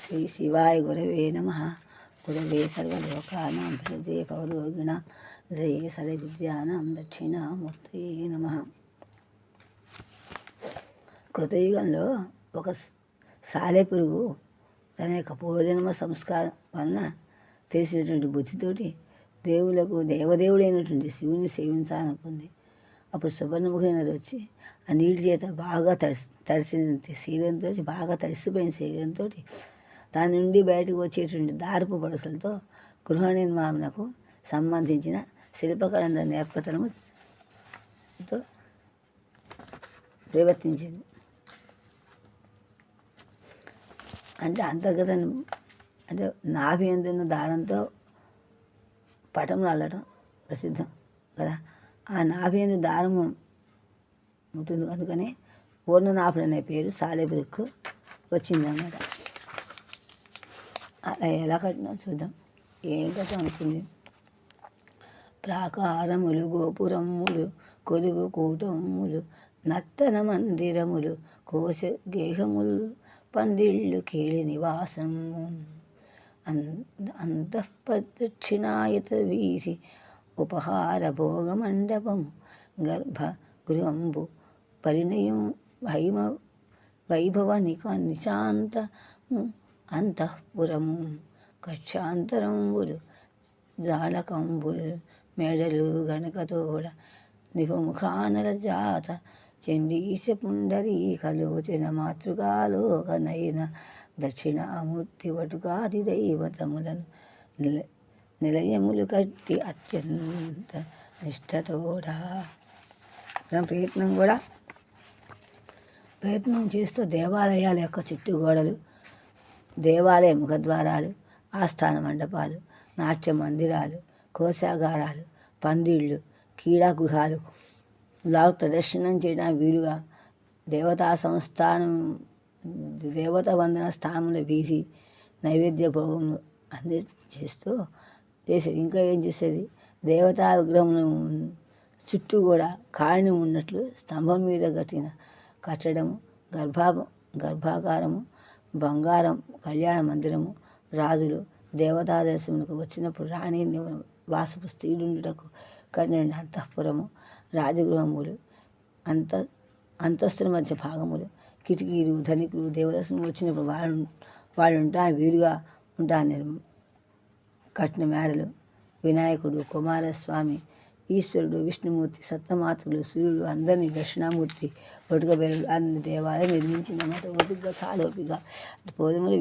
శ్రీ శివాయ గురవే నమ. గురవే సర్వలోకానాం భిషజే భవరోగిణాం హృదయే సర్వవిద్యానాం దక్షిణామూర్తయే నమ. కృతయుగంలో ఒక సాలెపురుగు తన యొక్క పూర్వజన్మ సంస్కారం వలన తెలిసినటువంటి బుద్ధితోటి దేవదేవుడైనటువంటి శివుని సేవించాలనుకుంది. అప్పుడు సువర్ణముఖి నది వచ్చి ఆ నీటి చేత బాగా తడిసిన శరీరంతో బాగా తడిసిపోయిన శరీరంతో దాని నుండి బయటకు వచ్చేటువంటి దారపు పడుసులతో గృహ నిర్మాణకు సంబంధించిన శిల్పకళ నేర్పతనంతో ప్రవర్తించింది. అంటే అంటే నాభి ఎందున్న దారంతో పటంలో అల్లడం ప్రసిద్ధం కదా. ఆ నాభి ఎందు దారము ఉంటుంది, అందుకని పూర్ణనాభుడు అనే పేరు సాలెపురుగుకు వచ్చిందన్నమాట. అలా ఎలా కట్టినా చూద్దాం. ఏం కథ అనుకుంది. ప్రాకారములు గోపురములు కొలువు కూటములు నర్తన మందిరములు కోశ గేహములు పందిళ్ళు కేళి నివాసము అంతఃప్రదక్షిణాయత వీధి ఉపహార భోగ మండపము గర్భ గృహంబు పరిణయం వైభవ నిశాంతము అంతఃపురము కక్షాంతరంబులు జాలకంబులు మెడలు గణకతోడ నిపముఖానల జాత చండీశ పుండరీకలోచన మాతృకాలోక నయన దక్షిణామూర్తి వటుకాది దైవతములను నిలయములు కట్టి అత్యంత నిష్ఠతోడ ప్రయత్నం చేస్తూ దేవాలయాల యొక్క చుట్టుగోడలు, దేవాలయ ముఖద్వారాలు, ఆస్థాన మండపాలు, నాట్య మందిరాలు, కోశాగారాలు, పందిళ్ళు, క్రీడా గృహాలు ఇలా ప్రదర్శనం చేయడానికి వీలుగా దేవతా వందన స్థానముల వీధి నైవేద్య భోగం చేస్తూ చేసేది. ఇంకా ఏం చేసేది, దేవతా విగ్రహమును చుట్టూ కూడా కాళని ఉన్నట్లు స్తంభం మీద కట్టడము, గర్భాకారము, బంగారం కళ్యాణ మందిరము, రాజులు దేవతా దర్శనములకు వచ్చినప్పుడు రాణి వాసపు స్త్రీలుండుటకు కట్టిన అంతఃపురము, రాజగృహములు, అంతస్తుల మధ్య భాగములు, కిటికీలు, ధనికులు దేవదర్శనం వచ్చినప్పుడు వాళ్ళు వీలుగా కట్టిన మేడలు, వినాయకుడు, కుమారస్వామి, ఈశ్వరుడు, విష్ణుమూర్తి, సప్తమాతృలు, సూర్యుడు అందరినీ దక్షిణామూర్తి, పటుకబెరుడు అన్ని దేవాలయం నిర్మించిందన్నమాట. ఓపికగా చాలా ఓపికగా పూర్వములు